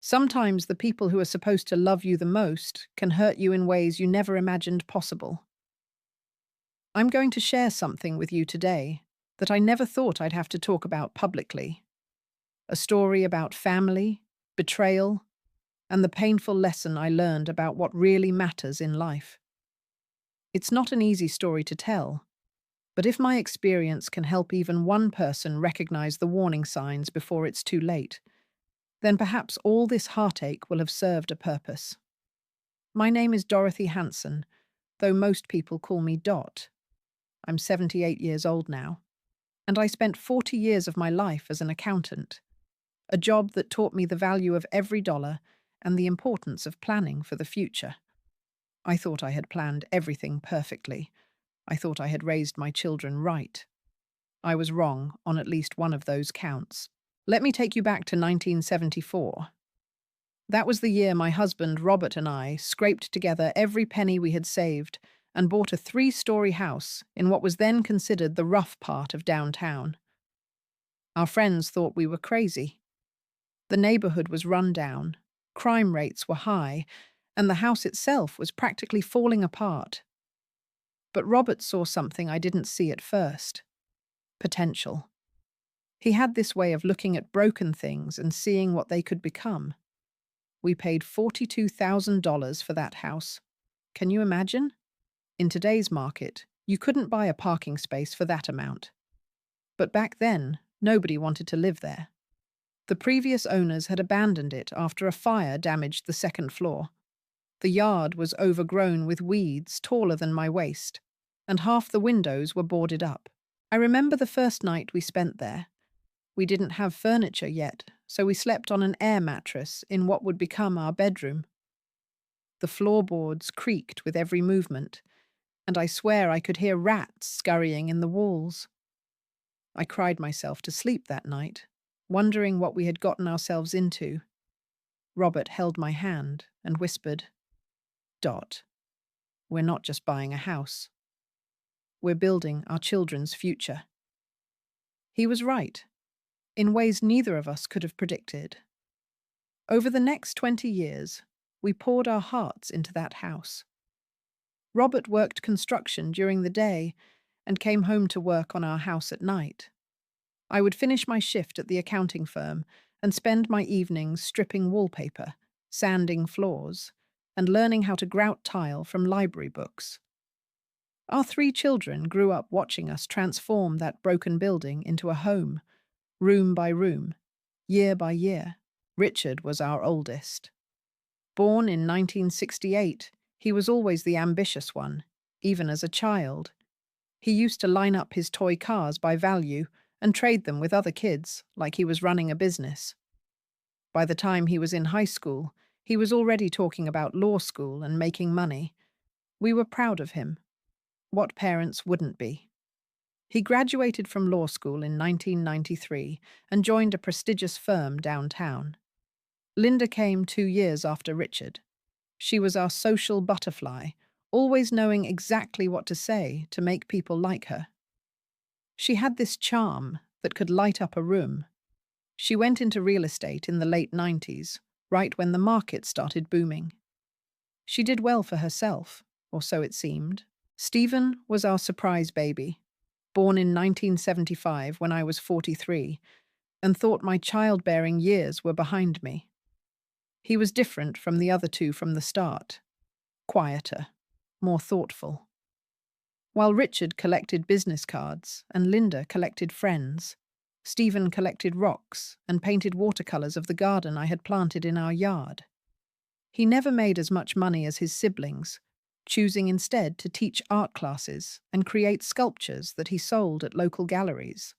Sometimes the people who are supposed to love you the most can hurt you in ways you never imagined possible. I'm going to share something with you today that I never thought I'd have to talk about publicly. A story about family, betrayal, and the painful lesson I learned about what really matters in life. It's not an easy story to tell, but if my experience can help even one person recognize the warning signs before it's too late, then perhaps all this heartache will have served a purpose. My name is Dorothy Hanson, though most people call me Dot. I'm 78 years old now, and I spent 40 years of my life as an accountant, a job that taught me the value of every dollar and the importance of planning for the future. I thought I had planned everything perfectly. I thought I had raised my children right. I was wrong on at least one of those counts. Let me take you back to 1974. That was the year my husband Robert and I scraped together every penny we had saved and bought a three-story house in what was then considered the rough part of downtown. Our friends thought we were crazy. The neighborhood was run down, crime rates were high, and the house itself was practically falling apart. But Robert saw something I didn't see at first: potential. He had this way of looking at broken things and seeing what they could become. We paid $42,000 for that house. Can you imagine? In today's market, you couldn't buy a parking space for that amount. But back then, nobody wanted to live there. The previous owners had abandoned it after a fire damaged the second floor. The yard was overgrown with weeds taller than my waist, and half the windows were boarded up. I remember the first night we spent there. We didn't have furniture yet, so we slept on an air mattress in what would become our bedroom. The floorboards creaked with every movement, and I swear I could hear rats scurrying in the walls. I cried myself to sleep that night, wondering what we had gotten ourselves into. Robert held my hand and whispered, "Dot, we're not just buying a house. We're building our children's future." He was right, in ways neither of us could have predicted. Over the next 20 years, we poured our hearts into that house. Robert worked construction during the day and came home to work on our house at night. I would finish my shift at the accounting firm and spend my evenings stripping wallpaper, sanding floors, and learning how to grout tile from library books. Our three children grew up watching us transform that broken building into a home, room by room, year by year. Richard was our oldest. Born in 1968, he was always the ambitious one, even as a child. He used to line up his toy cars by value and trade them with other kids like he was running a business. By the time he was in high school, he was already talking about law school and making money. We were proud of him. What parents wouldn't be? He graduated from law school in 1993 and joined a prestigious firm downtown. Linda came 2 years after Richard. She was our social butterfly, always knowing exactly what to say to make people like her. She had this charm that could light up a room. She went into real estate in the late 90s, right when the market started booming. She did well for herself, or so it seemed. Stephen was our surprise baby, born in 1975 when I was 43, and thought my childbearing years were behind me. He was different from the other two from the start, quieter, more thoughtful. While Richard collected business cards and Linda collected friends, Stephen collected rocks and painted watercolors of the garden I had planted in our yard. He never made as much money as his siblings, choosing instead to teach art classes and create sculptures that he sold at local galleries.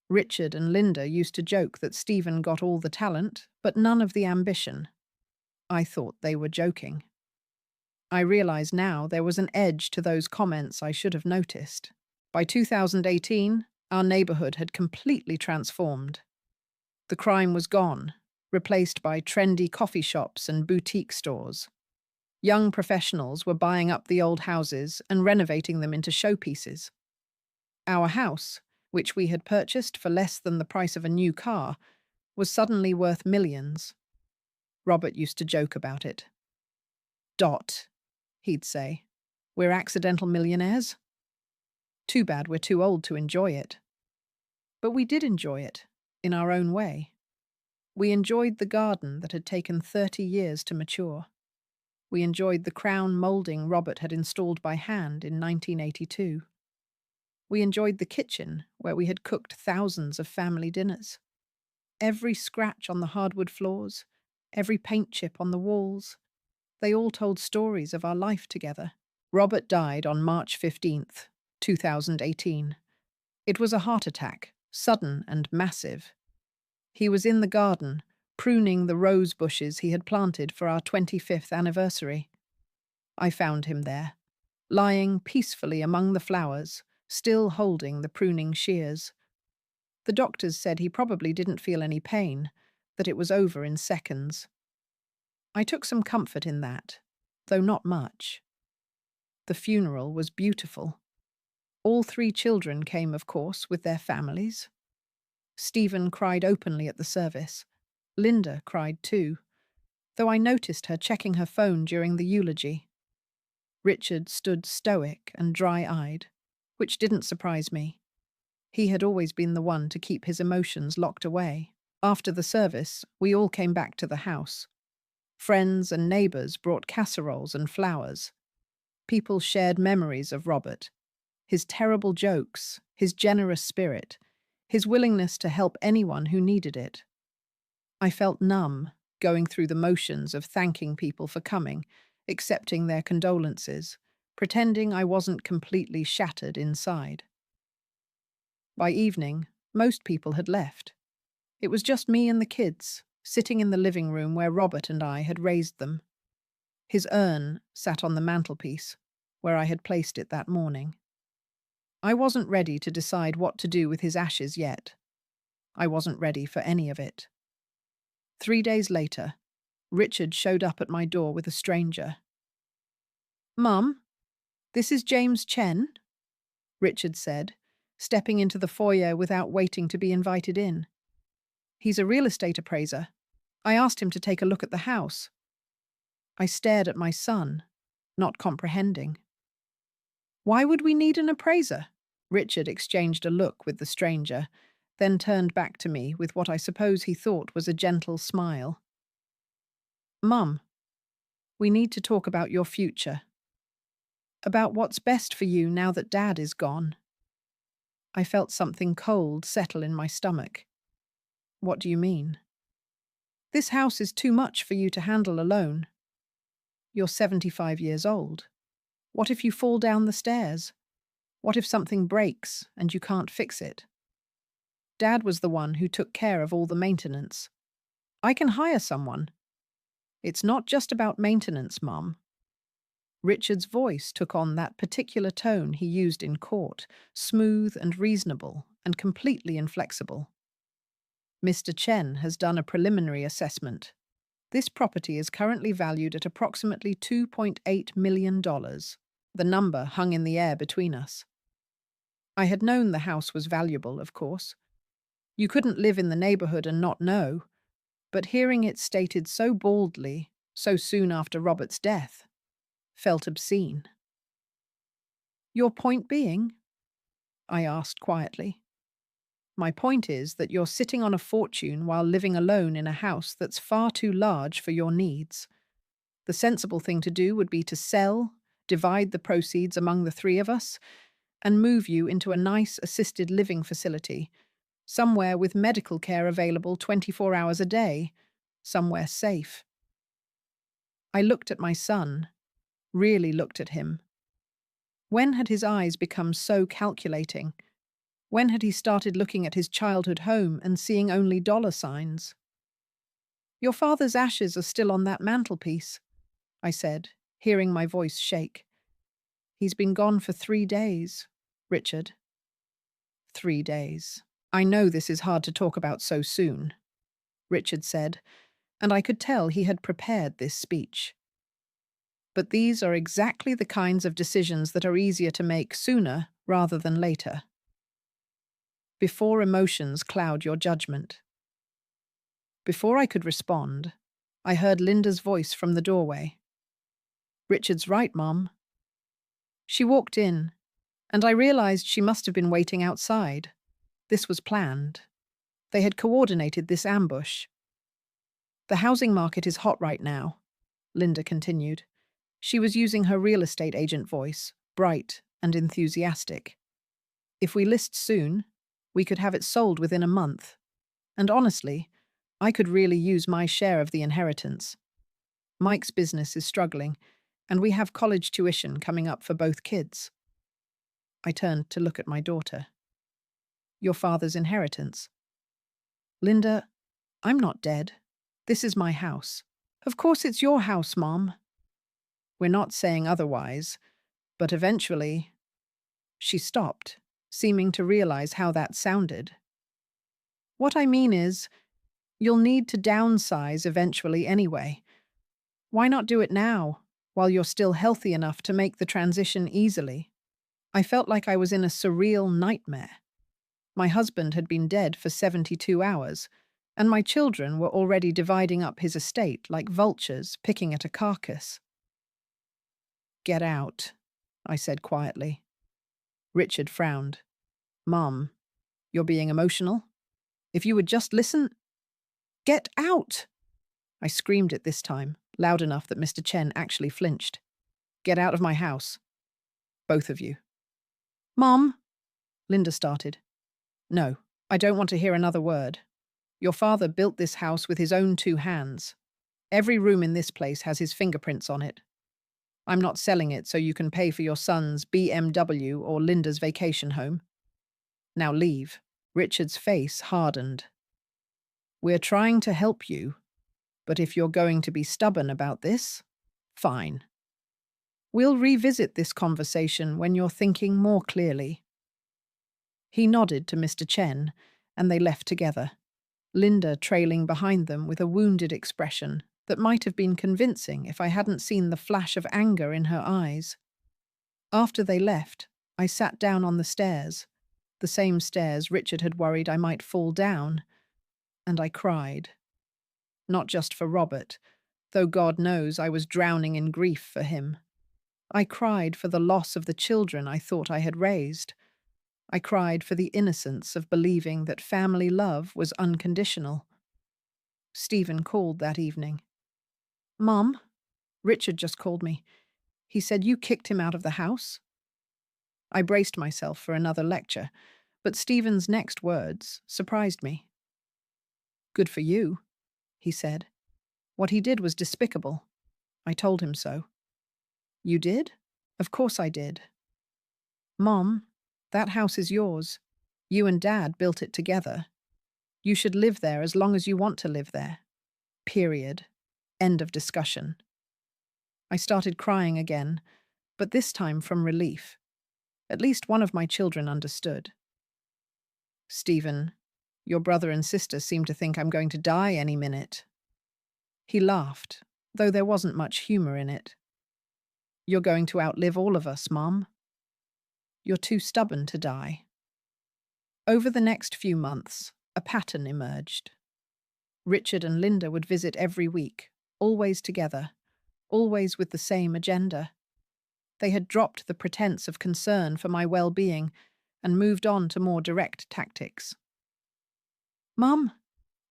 Richard and Linda used to joke that Stephen got all the talent, but none of the ambition. I thought they were joking. I realize now there was an edge to those comments I should have noticed. By 2018, our neighborhood had completely transformed. The crime was gone, replaced by trendy coffee shops and boutique stores. Young professionals were buying up the old houses and renovating them into showpieces. Our house, which we had purchased for less than the price of a new car, was suddenly worth millions. Robert used to joke about it. Dot, he'd say. We're accidental millionaires? Too bad we're too old to enjoy it. But we did enjoy it, in our own way. We enjoyed the garden that had taken 30 years to mature. We enjoyed the crown moulding Robert had installed by hand in 1982. We enjoyed the kitchen where we had cooked thousands of family dinners. Every scratch on the hardwood floors, every paint chip on the walls, they all told stories of our life together. Robert died on March 15th, 2018. It was a heart attack, sudden and massive. He was in the garden, pruning the rose bushes he had planted for our 25th anniversary. I found him there, lying peacefully among the flowers, still holding the pruning shears. The doctors said he probably didn't feel any pain, that it was over in seconds. I took some comfort in that, though not much. The funeral was beautiful. All 3 children came, of course, with their families. Stephen cried openly at the service. Linda cried too, though I noticed her checking her phone during the eulogy. Richard stood stoic and dry-eyed, which didn't surprise me. He had always been the one to keep his emotions locked away. After the service, we all came back to the house. Friends and neighbours brought casseroles and flowers. People shared memories of Robert, his terrible jokes, his generous spirit, his willingness to help anyone who needed it. I felt numb, going through the motions of thanking people for coming, accepting their condolences, pretending I wasn't completely shattered inside. By evening, most people had left. It was just me and the kids, sitting in the living room where Robert and I had raised them. His urn sat on the mantelpiece, where I had placed it that morning. I wasn't ready to decide what to do with his ashes yet. I wasn't ready for any of it. 3 days later, Richard showed up at my door with a stranger. "Mum, this is James Chen," Richard said, stepping into the foyer without waiting to be invited in. "He's a real estate appraiser. I asked him to take a look at the house." I stared at my son, not comprehending. "Why would we need an appraiser?" Richard exchanged a look with the stranger, then turned back to me with what I suppose he thought was a gentle smile. "Mum, we need to talk about your future. About what's best for you now that Dad is gone." I felt something cold settle in my stomach. "What do you mean?" "This house is too much for you to handle alone. You're 75 years old. What if you fall down the stairs? What if something breaks and you can't fix it? Dad was the one who took care of all the maintenance. I can hire someone. It's not just about maintenance, Mum." Richard's voice took on that particular tone he used in court, smooth and reasonable and completely inflexible. "Mr. Chen has done a preliminary assessment. This property is currently valued at approximately $2.8 million. The number hung in the air between us. I had known the house was valuable, of course. You couldn't live in the neighborhood and not know, but hearing it stated so baldly, so soon after Robert's death, felt obscene. "Your point being?" I asked quietly. "My point is that you're sitting on a fortune while living alone in a house that's far too large for your needs. The sensible thing to do would be to sell, divide the proceeds among the 3 of us, and move you into a nice assisted living facility, somewhere with medical care available 24 hours a day, somewhere safe." I looked at my son, really looked at him. When had his eyes become so calculating? When had he started looking at his childhood home and seeing only dollar signs? "Your father's ashes are still on that mantelpiece," I said, hearing my voice shake. "He's been gone for 3 days, Richard." 3 days. "I know this is hard to talk about so soon," Richard said, and I could tell he had prepared this speech. "But these are exactly the kinds of decisions that are easier to make sooner rather than later. Before emotions cloud your judgment." Before I could respond, I heard Linda's voice from the doorway. "Richard's right, Mom." She walked in, and I realized she must have been waiting outside. This was planned. They had coordinated this ambush. "The housing market is hot right now," Linda continued. She was using her real estate agent voice, bright and enthusiastic. "If we list soon, we could have it sold within a month. And honestly, I could really use my share of the inheritance. Mike's business is struggling, and we have college tuition coming up for both kids." I turned to look at my daughter. "Your father's inheritance?" "Linda, I'm not dead. This is my house." "Of course it's your house, Mom." "We're not saying otherwise, but eventually—" She stopped, seeming to realize how that sounded. "What I mean is, you'll need to downsize eventually anyway. Why not do it now, while you're still healthy enough to make the transition easily?" I felt like I was in a surreal nightmare. My husband had been dead for 72 hours, and my children were already dividing up his estate like vultures picking at a carcass. "Get out," I said quietly. Richard frowned. "Mom, you're being emotional? If you would just listen—" "Get out!" I screamed it this time, loud enough that Mr. Chen actually flinched. "Get out of my house. Both of you." "Mom," Linda started. "No, I don't want to hear another word. Your father built this house with his own 2 hands. Every room in this place has his fingerprints on it. I'm not selling it so you can pay for your son's BMW or Linda's vacation home. Now leave." Richard's face hardened. "We're trying to help you, but if you're going to be stubborn about this, fine. We'll revisit this conversation when you're thinking more clearly." He nodded to Mr. Chen, and they left together, Linda trailing behind them with a wounded expression that might have been convincing if I hadn't seen the flash of anger in her eyes. After they left, I sat down on the stairs, the same stairs Richard had worried I might fall down, and I cried. Not just for Robert, though God knows I was drowning in grief for him. I cried for the loss of the children I thought I had raised. I cried for the innocence of believing that family love was unconditional. Stephen called that evening. "Mom, Richard just called me. He said you kicked him out of the house." I braced myself for another lecture, but Stephen's next words surprised me. "Good for you," he said. "What he did was despicable. I told him so." "You did?" "Of course I did." "Mom, that house is yours. You and Dad built it together. You should live there as long as you want to live there. Period. End of discussion." I started crying again, but this time from relief. At least one of my children understood. "Stephen, your brother and sister seem to think I'm going to die any minute." He laughed, though there wasn't much humor in it. "You're going to outlive all of us, Mom. You're too stubborn to die." Over the next few months, a pattern emerged. Richard and Linda would visit every week, always together, always with the same agenda. They had dropped the pretense of concern for my well-being and moved on to more direct tactics. "Mum,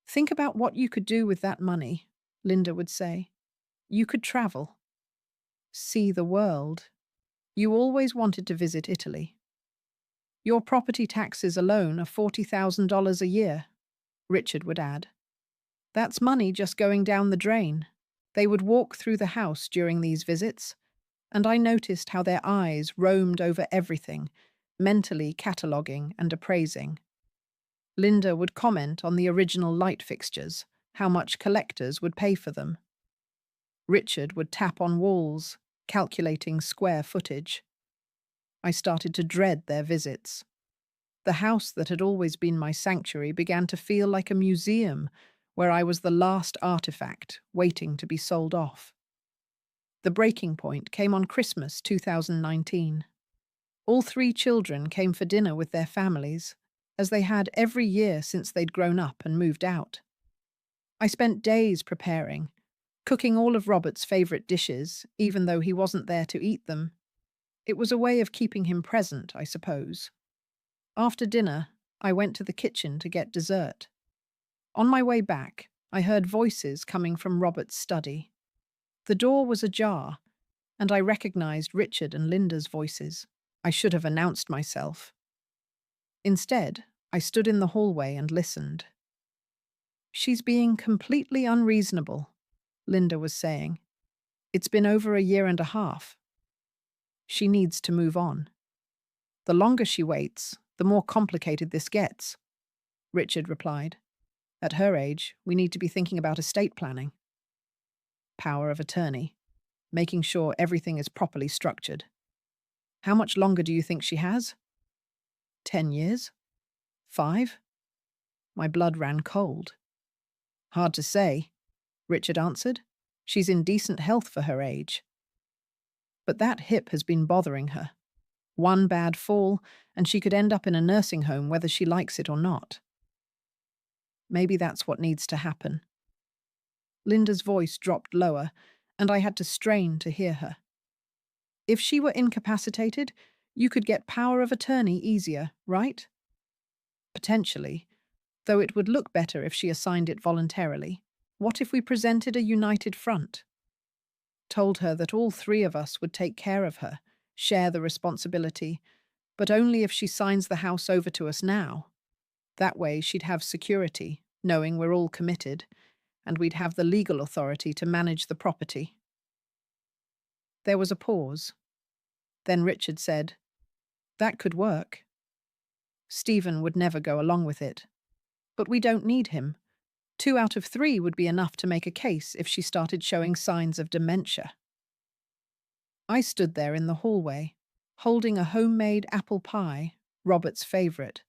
think about what you could do with that money," Linda would say. "You could travel. See the world. You always wanted to visit Italy. Your property taxes alone are $40,000 a year," Richard would add. "That's money just going down the drain." They would walk through the house during these visits, and I noticed how their eyes roamed over everything, mentally cataloguing and appraising. Linda would comment on the original light fixtures, how much collectors would pay for them. Richard would tap on walls, calculating square footage. I started to dread their visits. The house that had always been my sanctuary began to feel like a museum where I was the last artifact waiting to be sold off. The breaking point came on Christmas 2019. All 3 children came for dinner with their families, as they had every year since they'd grown up and moved out. I spent days preparing, cooking all of Robert's favorite dishes, even though he wasn't there to eat them. It was a way of keeping him present, I suppose. After dinner, I went to the kitchen to get dessert. On my way back, I heard voices coming from Robert's study. The door was ajar, and I recognized Richard and Linda's voices. I should have announced myself. Instead, I stood in the hallway and listened. "She's being completely unreasonable," Linda was saying. "It's been over a year and a half. She needs to move on. The longer she waits, the more complicated this gets," Richard replied. "At her age, we need to be thinking about estate planning. Power of attorney, making sure everything is properly structured. How much longer do you think she has? 10 years? 5? My blood ran cold. "Hard to say," Richard answered. "She's in decent health for her age. But that hip has been bothering her. One bad fall, and she could end up in a nursing home whether she likes it or not. Maybe that's what needs to happen." Linda's voice dropped lower, and I had to strain to hear her. "If she were incapacitated, you could get power of attorney easier, right?" "Potentially, though it would look better if she assigned it voluntarily. What if we presented a united front? Told her that all three of us would take care of her, share the responsibility, but only if she signs the house over to us now. That way she'd have security, knowing we're all committed, and we'd have the legal authority to manage the property." There was a pause. Then Richard said, "That could work. Stephen would never go along with it. But we don't need him. 2 out of 3 would be enough to make a case if she started showing signs of dementia." I stood there in the hallway, holding a homemade apple pie, Robert's favorite,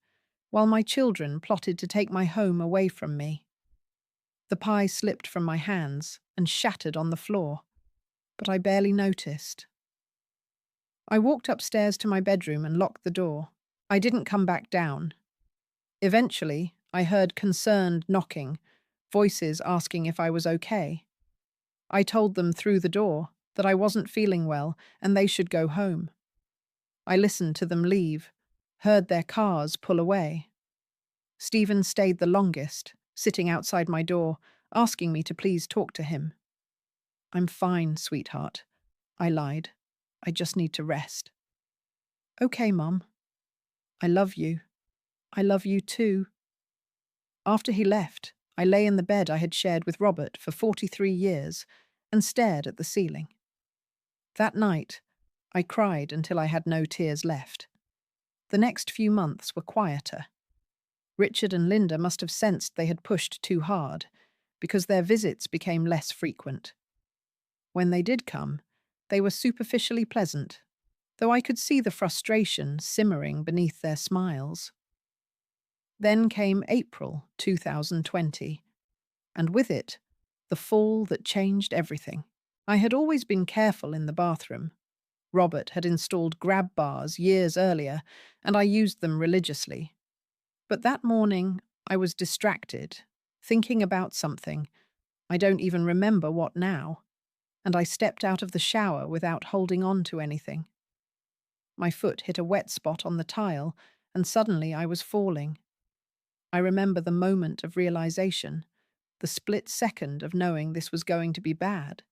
while my children plotted to take my home away from me. The pie slipped from my hands and shattered on the floor, but I barely noticed. I walked upstairs to my bedroom and locked the door. I didn't come back down. Eventually, I heard concerned knocking, voices asking if I was okay. I told them through the door that I wasn't feeling well and they should go home. I listened to them leave, heard their cars pull away. Stephen stayed the longest, sitting outside my door, asking me to please talk to him. "I'm fine, sweetheart," I lied. "I just need to rest." "Okay, Mom. I love you. I love you too." After he left, I lay in the bed I had shared with Robert for 43 years and stared at the ceiling. That night, I cried until I had no tears left. The next few months were quieter. Richard and Linda must have sensed they had pushed too hard, because their visits became less frequent. When they did come, they were superficially pleasant, though I could see the frustration simmering beneath their smiles. Then came April 2020, and with it, the fall that changed everything. I had always been careful in the bathroom. Robert had installed grab bars years earlier, and I used them religiously. But that morning, I was distracted, thinking about something. I don't even remember what now, and I stepped out of the shower without holding on to anything. My foot hit a wet spot on the tile, and suddenly I was falling. I remember the moment of realization, the split second of knowing this was going to be bad,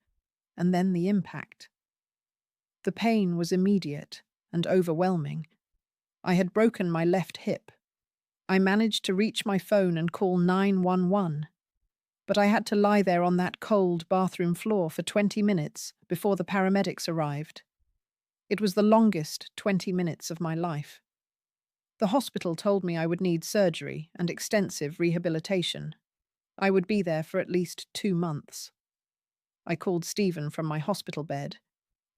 and then the impact. The pain was immediate and overwhelming. I had broken my left hip. I managed to reach my phone and call 911, but I had to lie there on that cold bathroom floor for 20 minutes before the paramedics arrived. It was the longest 20 minutes of my life. The hospital told me I would need surgery and extensive rehabilitation. I would be there for at least 2 months. I called Stephen from my hospital bed,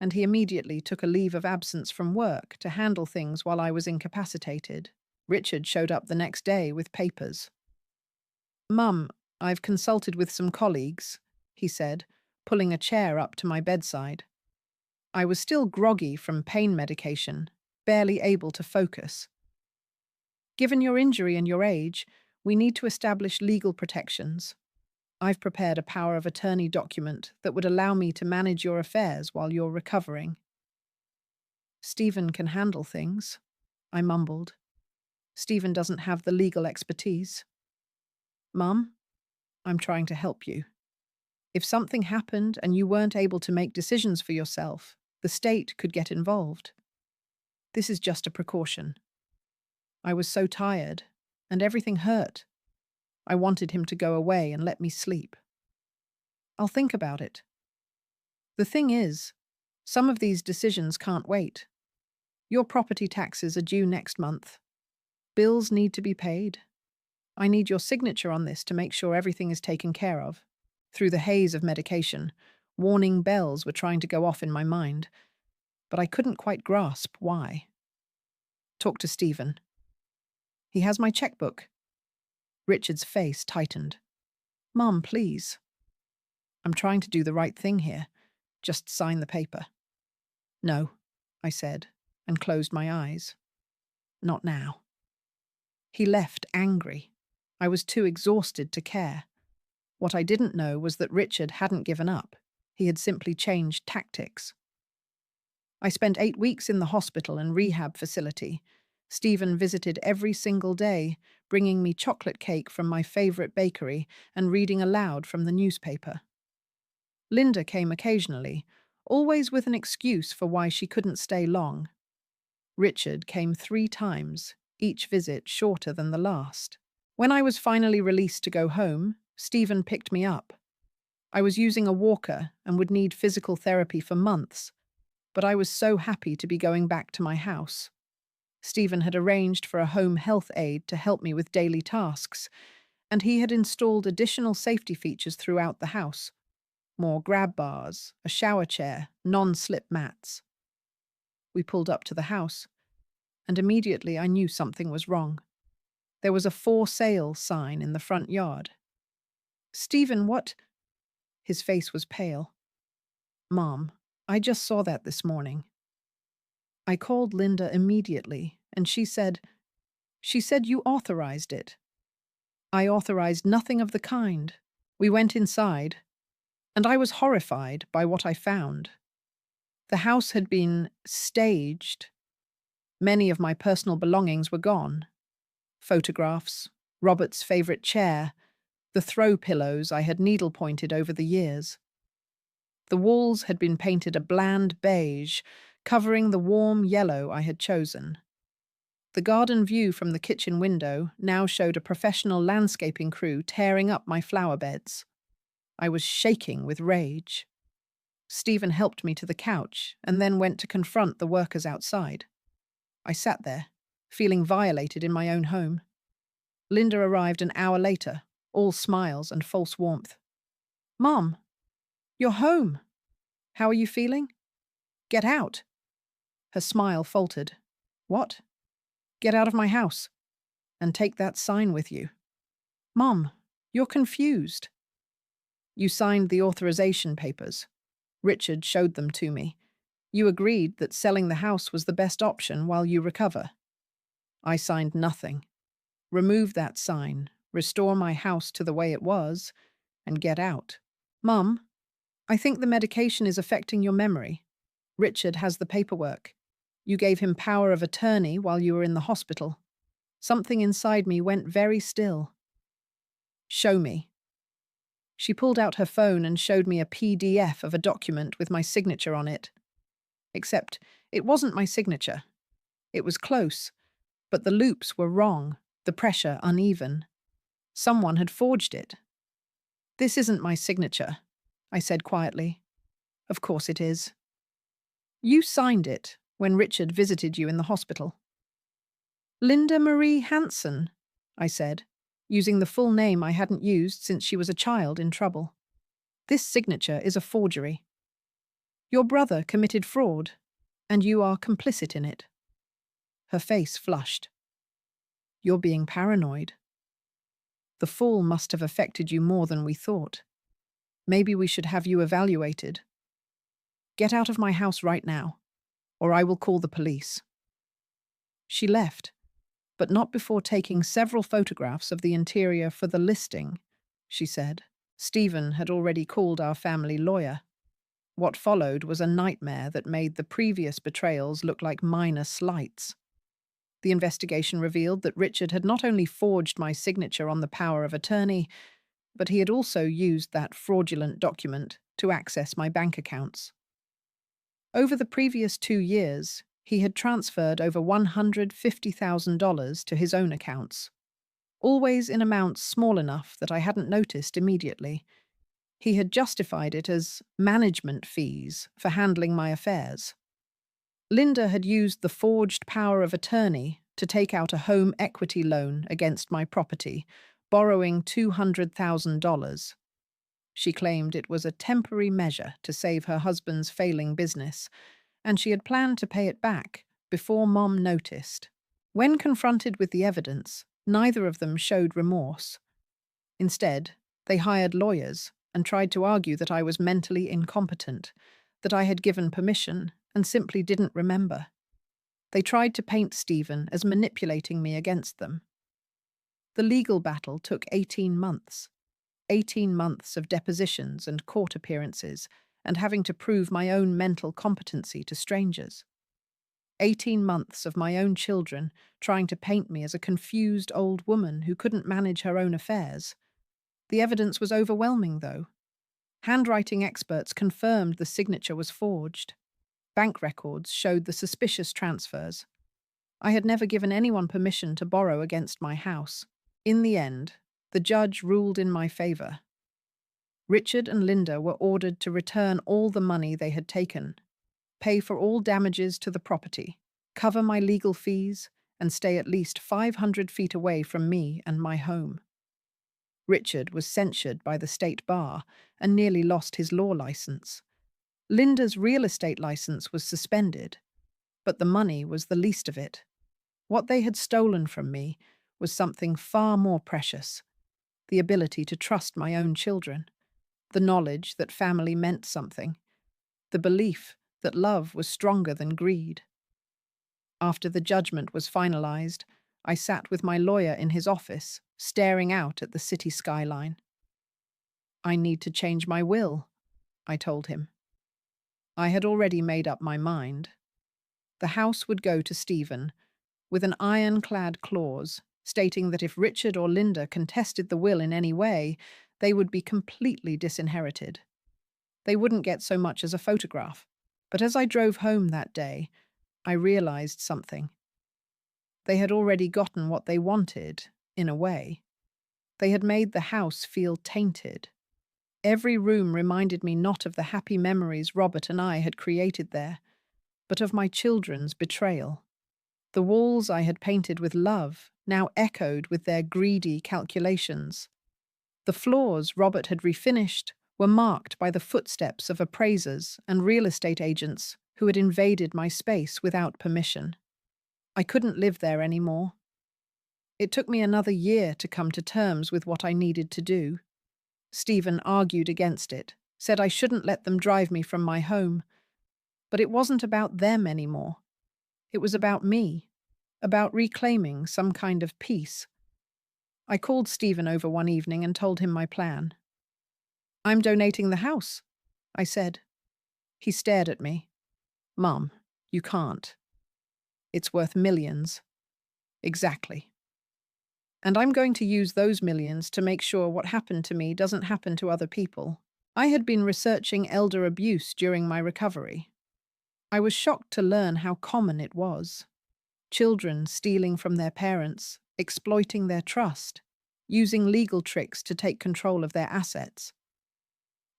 and he immediately took a leave of absence from work to handle things while I was incapacitated. Richard showed up the next day with papers. "Mum, I've consulted with some colleagues," he said, pulling a chair up to my bedside. I was still groggy from pain medication, barely able to focus. "Given your injury and your age, we need to establish legal protections. I've prepared a power of attorney document that would allow me to manage your affairs while you're recovering. Stephen can handle things, I mumbled. Stephen doesn't have the legal expertise. Mum, I'm trying to help you. If something happened and you weren't able to make decisions for yourself, the state could get involved. This is just a precaution. I was so tired, and everything hurt. I wanted him to go away and let me sleep. I'll think about it. The thing is, some of these decisions can't wait. Your property taxes are due next month. Bills need to be paid. I need your signature on this to make sure everything is taken care of. Through the haze of medication, warning bells were trying to go off in my mind, but I couldn't quite grasp why. Talk to Stephen. He has my checkbook. Richard's face tightened. Mum, please. I'm trying to do the right thing here. Just sign the paper. No, I said, and closed my eyes. Not now. He left angry. I was too exhausted to care. What I didn't know was that Richard hadn't given up. He had simply changed tactics. I spent 8 weeks in the hospital and rehab facility. Stephen visited every single day, bringing me chocolate cake from my favorite bakery and reading aloud from the newspaper. Linda came occasionally, always with an excuse for why she couldn't stay long. Richard came 3 times, each visit shorter than the last. When I was finally released to go home, Stephen picked me up. I was using a walker and would need physical therapy for months, but I was so happy to be going back to my house. Stephen had arranged for a home health aide to help me with daily tasks, and he had installed additional safety features throughout the house. More grab bars, a shower chair, non-slip mats. We pulled up to the house, and immediately I knew something was wrong. There was a for sale sign in the front yard. Stephen, what? His face was pale. Mom, I just saw that this morning. I called Linda immediately, and she said you authorized it. I authorized nothing of the kind. We went inside, and I was horrified by what I found. The house had been staged. Many of my personal belongings were gone. Photographs, Robert's favorite chair, the throw pillows I had needle-pointed over the years. The walls had been painted a bland beige, covering the warm yellow I had chosen. The garden view from the kitchen window now showed a professional landscaping crew tearing up my flower beds. I was shaking with rage. Stephen helped me to the couch and then went to confront the workers outside. I sat there, feeling violated in my own home. Linda arrived an hour later, all smiles and false warmth. Mom, you're home. How are you feeling? Get out. Her smile faltered. What? Get out of my house. And take that sign with you. Mom, you're confused. You signed the authorization papers. Richard showed them to me. You agreed that selling the house was the best option while you recover. I signed nothing. Remove that sign, restore my house to the way it was, and get out. Mum, I think the medication is affecting your memory. Richard has the paperwork. You gave him power of attorney while you were in the hospital. Something inside me went very still. Show me. She pulled out her phone and showed me a PDF of a document with my signature on it. Except it wasn't my signature. It was close, but the loops were wrong, the pressure uneven. Someone had forged it. This isn't my signature, I said quietly. Of course it is. You signed it when Richard visited you in the hospital. Linda Marie Hansen, I said, using the full name I hadn't used since she was a child in trouble. This signature is a forgery. Your brother committed fraud, and you are complicit in it. Her face flushed. You're being paranoid. The fall must have affected you more than we thought. Maybe we should have you evaluated. Get out of my house right now, or I will call the police. She left, but not before taking several photographs of the interior for the listing, she said. Stephen had already called our family lawyer. What followed was a nightmare that made the previous betrayals look like minor slights. The investigation revealed that Richard had not only forged my signature on the power of attorney, but he had also used that fraudulent document to access my bank accounts. Over the previous 2 years, he had transferred over $150,000 to his own accounts, always in amounts small enough that I hadn't noticed immediately. He had justified it as management fees for handling my affairs. Linda had used the forged power of attorney to take out a home equity loan against my property, borrowing $200,000. She claimed it was a temporary measure to save her husband's failing business, and she had planned to pay it back before Mom noticed. When confronted with the evidence, neither of them showed remorse. Instead, they hired lawyers and tried to argue that I was mentally incompetent, that I had given permission and simply didn't remember. They tried to paint Stephen as manipulating me against them. The legal battle took 18 months. 18 months of depositions and court appearances, and having to prove my own mental competency to strangers. 18 months of my own children trying to paint me as a confused old woman who couldn't manage her own affairs. The evidence was overwhelming, though. Handwriting experts confirmed the signature was forged. Bank records showed the suspicious transfers. I had never given anyone permission to borrow against my house. In the end, the judge ruled in my favor. Richard and Linda were ordered to return all the money they had taken, pay for all damages to the property, cover my legal fees, and stay at least 500 feet away from me and my home. Richard was censured by the state bar and nearly lost his law license. Linda's real estate license was suspended, but the money was the least of it. What they had stolen from me was something far more precious: the ability to trust my own children, the knowledge that family meant something, the belief that love was stronger than greed. After the judgment was finalized, I sat with my lawyer in his office, staring out at the city skyline. "I need to change my will," I told him. I had already made up my mind. The house would go to Stephen, with an ironclad clause stating that if Richard or Linda contested the will in any way, they would be completely disinherited. They wouldn't get so much as a photograph. But as I drove home that day, I realized something. They had already gotten what they wanted, in a way. They had made the house feel tainted. Every room reminded me not of the happy memories Robert and I had created there, but of my children's betrayal. The walls I had painted with love now echoed with their greedy calculations. The floors Robert had refinished were marked by the footsteps of appraisers and real estate agents who had invaded my space without permission. I couldn't live there anymore. It took me another year to come to terms with what I needed to do. Stephen argued against it, said I shouldn't let them drive me from my home. But it wasn't about them anymore. It was about me, about reclaiming some kind of peace. I called Stephen over one evening and told him my plan. "I'm donating the house," I said. He stared at me. "Mum, you can't. It's worth millions." "Exactly. And I'm going to use those millions to make sure what happened to me doesn't happen to other people." I had been researching elder abuse during my recovery. I was shocked to learn how common it was. Children stealing from their parents, exploiting their trust, using legal tricks to take control of their assets.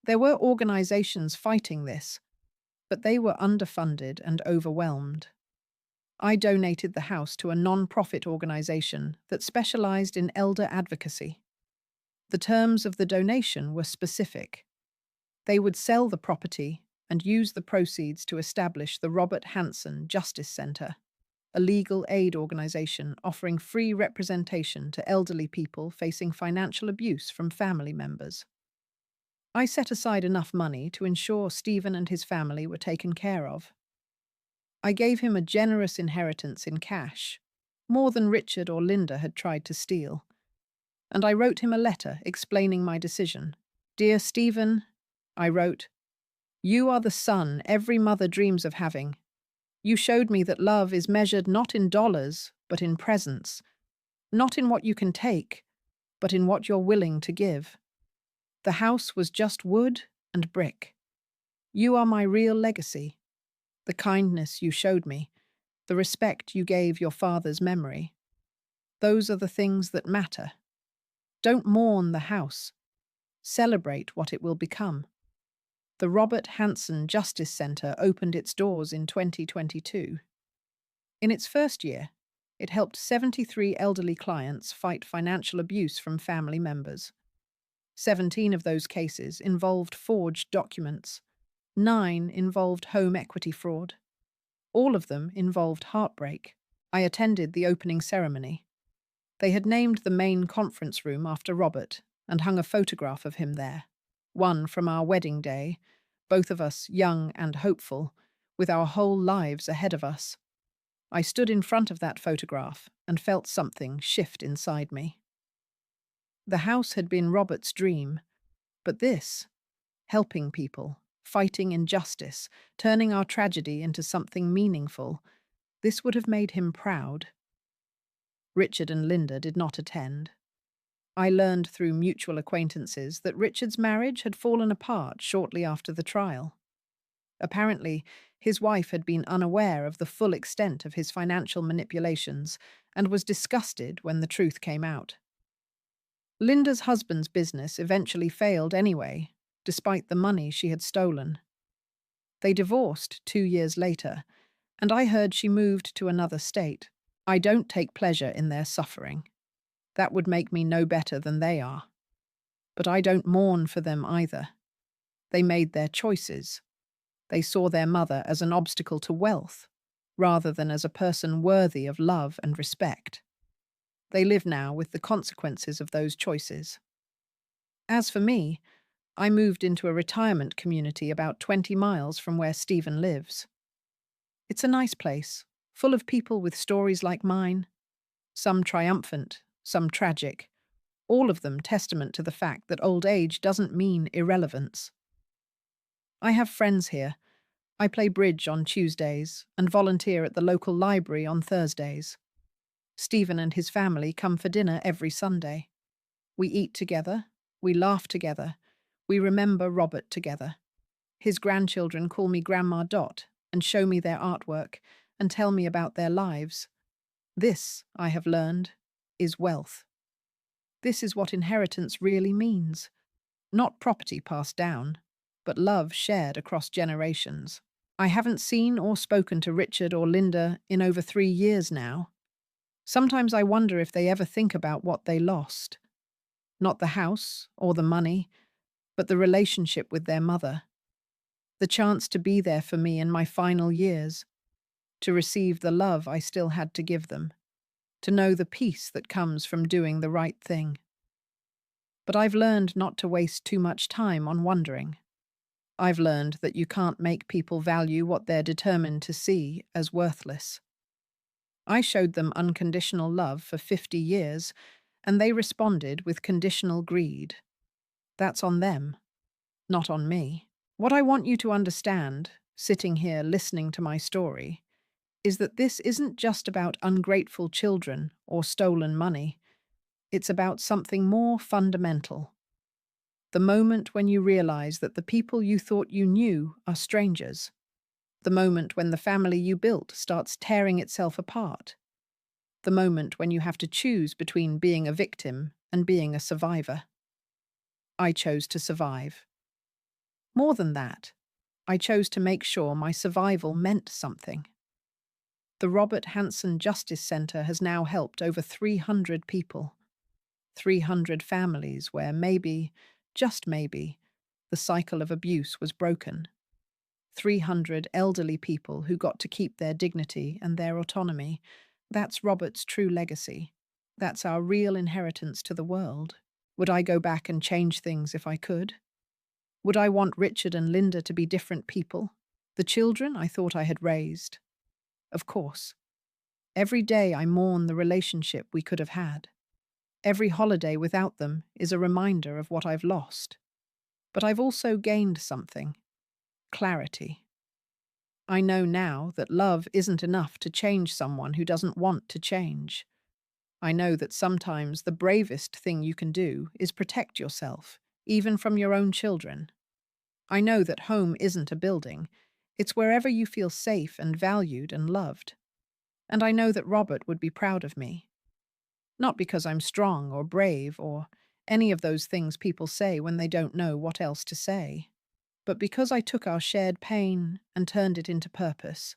There were organizations fighting this, but they were underfunded and overwhelmed. I donated the house to a non-profit organization that specialized in elder advocacy. The terms of the donation were specific. They would sell the property and use the proceeds to establish the Robert Hansen Justice Center, a legal aid organization offering free representation to elderly people facing financial abuse from family members. I set aside enough money to ensure Stephen and his family were taken care of. I gave him a generous inheritance in cash, more than Richard or Linda had tried to steal, and I wrote him a letter explaining my decision. Dear Stephen, I wrote, you are the son every mother dreams of having. You showed me that love is measured not in dollars, but in presence, not in what you can take, but in what you're willing to give. The house was just wood and brick. You are my real legacy, the kindness you showed me, the respect you gave your father's memory. Those are the things that matter. Don't mourn the house. Celebrate what it will become. The Robert Hansen Justice Centre opened its doors in 2022. In its first year, it helped 73 elderly clients fight financial abuse from family members. 17 of those cases involved forged documents. 9 involved home equity fraud. All of them involved heartbreak. I attended the opening ceremony. They had named the main conference room after Robert and hung a photograph of him there. One from our wedding day, both of us young and hopeful, with our whole lives ahead of us. I stood in front of that photograph and felt something shift inside me. The house had been Robert's dream, but this, helping people, fighting injustice, turning our tragedy into something meaningful, this would have made him proud. Richard and Linda did not attend. I learned through mutual acquaintances that Richard's marriage had fallen apart shortly after the trial. Apparently, his wife had been unaware of the full extent of his financial manipulations and was disgusted when the truth came out. Linda's husband's business eventually failed anyway, despite the money she had stolen. They divorced 2 years later, and I heard she moved to another state. I don't take pleasure in their suffering. That would make me no better than they are. But I don't mourn for them either. They made their choices. They saw their mother as an obstacle to wealth, rather than as a person worthy of love and respect. They live now with the consequences of those choices. As for me, I moved into a retirement community about 20 miles from where Stephen lives. It's a nice place, full of people with stories like mine, some triumphant, some tragic, all of them testament to the fact that old age doesn't mean irrelevance. I have friends here. I play bridge on Tuesdays and volunteer at the local library on Thursdays. Stephen and his family come for dinner every Sunday. We eat together, we laugh together, we remember Robert together. His grandchildren call me Grandma Dot and show me their artwork and tell me about their lives. This, I have learned, is wealth. This is what inheritance really means. Not property passed down, but love shared across generations. I haven't seen or spoken to Richard or Linda in over 3 years now. Sometimes I wonder if they ever think about what they lost. Not the house or the money, but the relationship with their mother. The chance to be there for me in my final years, to receive the love I still had to give them, to know the peace that comes from doing the right thing. But I've learned not to waste too much time on wondering. I've learned that you can't make people value what they're determined to see as worthless. I showed them unconditional love for 50 years, and they responded with conditional greed. That's on them, not on me. What I want you to understand, sitting here listening to my story, is that this isn't just about ungrateful children or stolen money. It's about something more fundamental. The moment when you realize that the people you thought you knew are strangers. The moment when the family you built starts tearing itself apart. The moment when you have to choose between being a victim and being a survivor. I chose to survive. More than that, I chose to make sure my survival meant something. The Robert Hansen Justice Centre has now helped over 300 people. 300 families where maybe, just maybe, the cycle of abuse was broken. 300 elderly people who got to keep their dignity and their autonomy. That's Robert's true legacy. That's our real inheritance to the world. Would I go back and change things if I could? Would I want Richard and Linda to be different people? The children I thought I had raised? Of course. Every day I mourn the relationship we could have had. Every holiday without them is a reminder of what I've lost. But I've also gained something: clarity. I know now that love isn't enough to change someone who doesn't want to change. I know that sometimes the bravest thing you can do is protect yourself, even from your own children. I know that home isn't a building, it's wherever you feel safe and valued and loved. And I know that Robert would be proud of me. Not because I'm strong or brave or any of those things people say when they don't know what else to say, but because I took our shared pain and turned it into purpose,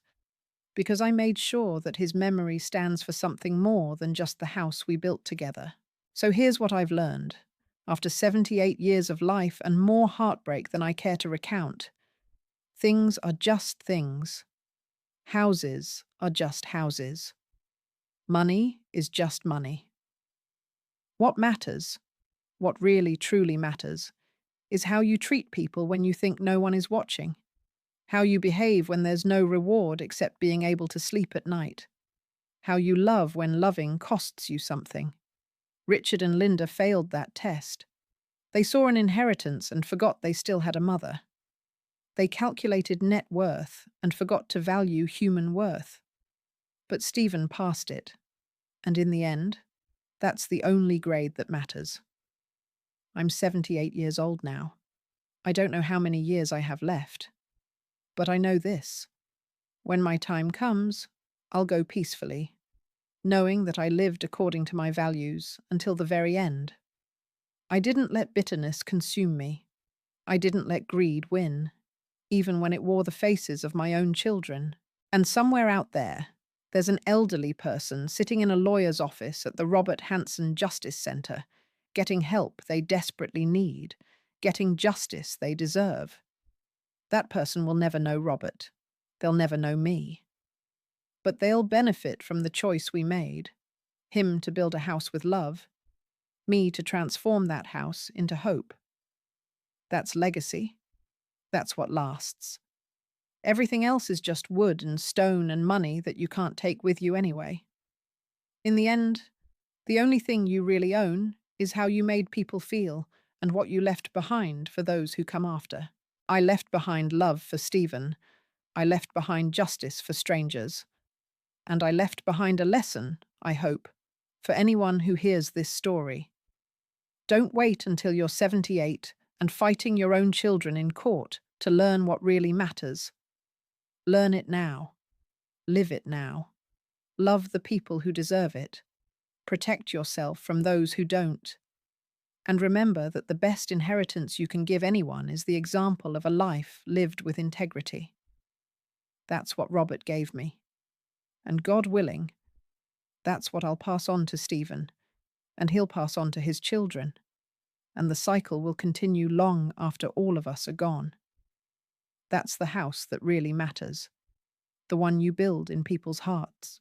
because I made sure that his memory stands for something more than just the house we built together. So here's what I've learned. After 78 years of life and more heartbreak than I care to recount, things are just things. Houses are just houses. Money is just money. What matters, what really truly matters, is how you treat people when you think no one is watching, how you behave when there's no reward except being able to sleep at night, how you love when loving costs you something. Richard and Linda failed that test. They saw an inheritance and forgot they still had a mother. They calculated net worth and forgot to value human worth. But Stephen passed it, and in the end, that's the only grade that matters. I'm 78 years old now. I don't know how many years I have left, but I know this. When my time comes, I'll go peacefully, knowing that I lived according to my values until the very end. I didn't let bitterness consume me. I didn't let greed win, even when it wore the faces of my own children. And somewhere out there's an elderly person sitting in a lawyer's office at the Robert Hanson Justice Center, getting help they desperately need, getting justice they deserve. That person will never know Robert. They'll never know me. But they'll benefit from the choice we made: him to build a house with love, me to transform that house into hope. That's legacy. That's what lasts. Everything else is just wood and stone and money that you can't take with you anyway. In the end, the only thing you really own is how you made people feel and what you left behind for those who come after. I left behind love for Stephen. I left behind justice for strangers. And I left behind a lesson, I hope, for anyone who hears this story. Don't wait until you're 78 and fighting your own children in court to learn what really matters. Learn it now. Live it now. Love the people who deserve it. Protect yourself from those who don't. And remember that the best inheritance you can give anyone is the example of a life lived with integrity. That's what Robert gave me. And God willing, that's what I'll pass on to Stephen, and he'll pass on to his children. And the cycle will continue long after all of us are gone. That's the house that really matters, the one you build in people's hearts.